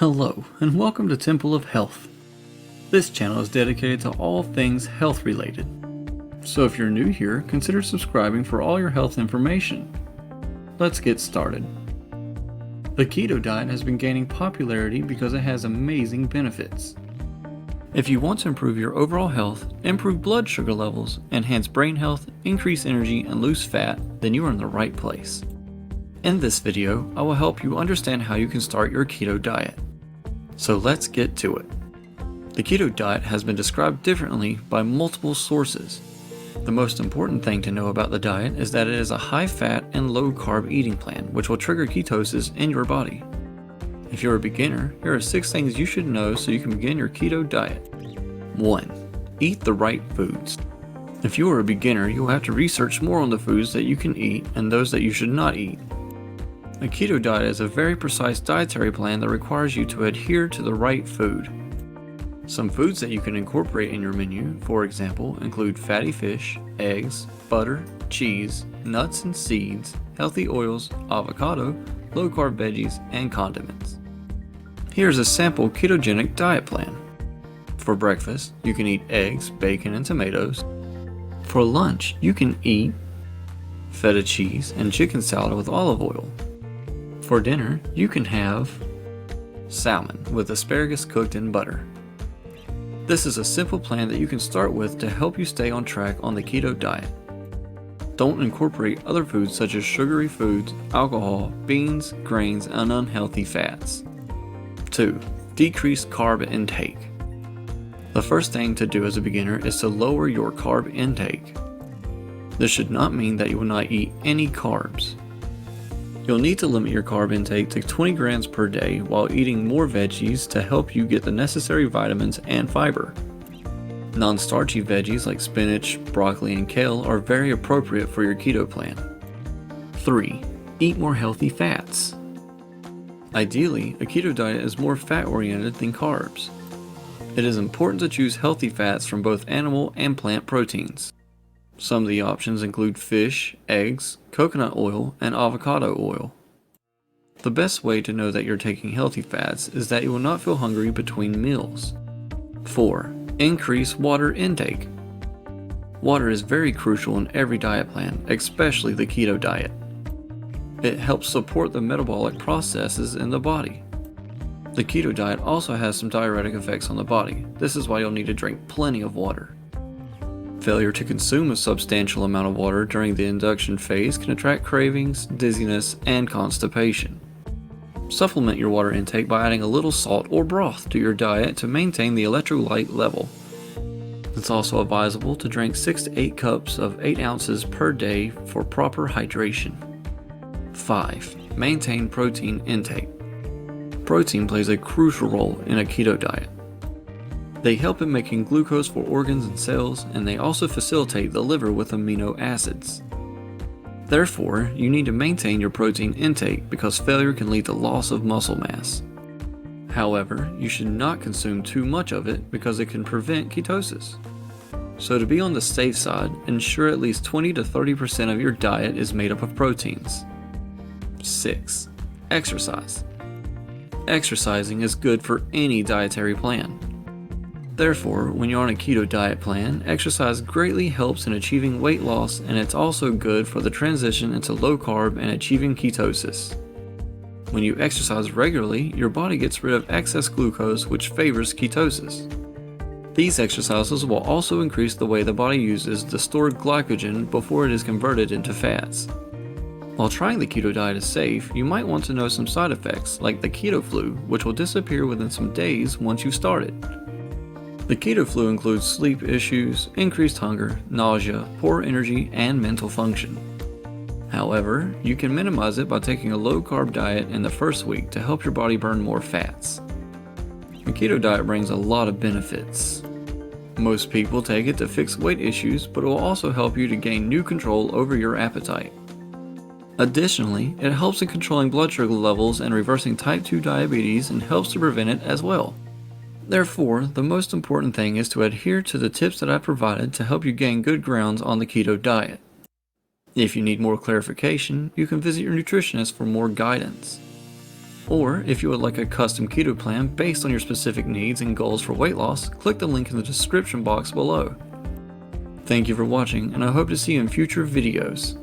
Hello, and welcome to Temple of Health. This channel is dedicated to all things health related. So if you're new here, consider subscribing for all your health information. Let's get started. The keto diet has been gaining popularity because it has amazing benefits. If you want to improve your overall health, improve blood sugar levels, enhance brain health, increase energy, and lose fat, then you are in the right place. In this video, I will help you understand how you can start your keto diet. So let's get to it. The keto diet has been described differently by multiple sources. The most important thing to know about the diet is that it is a high-fat and low-carb eating plan which will trigger ketosis in your body. If you're a beginner, here are 6 things you should know so you can begin your keto diet. 1. Eat the right foods. If you are a beginner, you will have to research more on the foods that you can eat and those that you should not eat. A keto diet is a very precise dietary plan that requires you to adhere to the right food. Some foods that you can incorporate in your menu, for example, include fatty fish, eggs, butter, cheese, nuts and seeds, healthy oils, avocado, low-carb veggies, and condiments. Here's a sample ketogenic diet plan. For breakfast, you can eat eggs, bacon, and tomatoes. For lunch, you can eat feta cheese and chicken salad with olive oil. For dinner, you can have salmon with asparagus cooked in butter. This is a simple plan that you can start with to help you stay on track on the keto diet. Don't incorporate other foods such as sugary foods, alcohol, beans, grains, and unhealthy fats. 2. Decrease carb intake. The first thing to do as a beginner is to lower your carb intake. This should not mean that you will not eat any carbs. You'll need to limit your carb intake to 20 grams per day while eating more veggies to help you get the necessary vitamins and fiber. Non-starchy veggies like spinach, broccoli, and kale are very appropriate for your keto plan. 3. Eat more healthy fats. Ideally, a keto diet is more fat-oriented than carbs. It is important to choose healthy fats from both animal and plant proteins. Some of the options include fish, eggs, coconut oil, and avocado oil. The best way to know that you're taking healthy fats is that you will not feel hungry between meals. 4. Increase water intake. Water is very crucial in every diet plan, especially the keto diet. It helps support the metabolic processes in the body. The keto diet also has some diuretic effects on the body. This is why you'll need to drink plenty of water. Failure to consume a substantial amount of water during the induction phase can attract cravings, dizziness, and constipation. Supplement your water intake by adding a little salt or broth to your diet to maintain the electrolyte level. It's also advisable to drink 6 to 8 cups of 8 ounces per day for proper hydration. 5. Maintain protein intake. Protein plays a crucial role in a keto diet. They help in making glucose for organs and cells, and they also facilitate the liver with amino acids. Therefore, you need to maintain your protein intake because failure can lead to loss of muscle mass. However, you should not consume too much of it because it can prevent ketosis. So to be on the safe side, ensure at least 20 to 30% of your diet is made up of proteins. 6. Exercise. Exercising is good for any dietary plan. Therefore, when you're on a keto diet plan, exercise greatly helps in achieving weight loss, and it's also good for the transition into low carb and achieving ketosis. When you exercise regularly, your body gets rid of excess glucose, which favors ketosis. These exercises will also increase the way the body uses the stored glycogen before it is converted into fats. While trying the keto diet is safe, you might want to know some side effects, like the keto flu, which will disappear within some days once you've started. The keto flu includes sleep issues, increased hunger, nausea, poor energy, and mental function. However, you can minimize it by taking a low-carb diet in the first week to help your body burn more fats. A keto diet brings a lot of benefits. Most people take it to fix weight issues, but it will also help you to gain new control over your appetite. Additionally, it helps in controlling blood sugar levels and reversing type 2 diabetes and helps to prevent it as well. Therefore, the most important thing is to adhere to the tips that I provided to help you gain good grounds on the keto diet. If you need more clarification, you can visit your nutritionist for more guidance. Or if you would like a custom keto plan based on your specific needs and goals for weight loss, click the link in the description box below. Thank you for watching, and I hope to see you in future videos.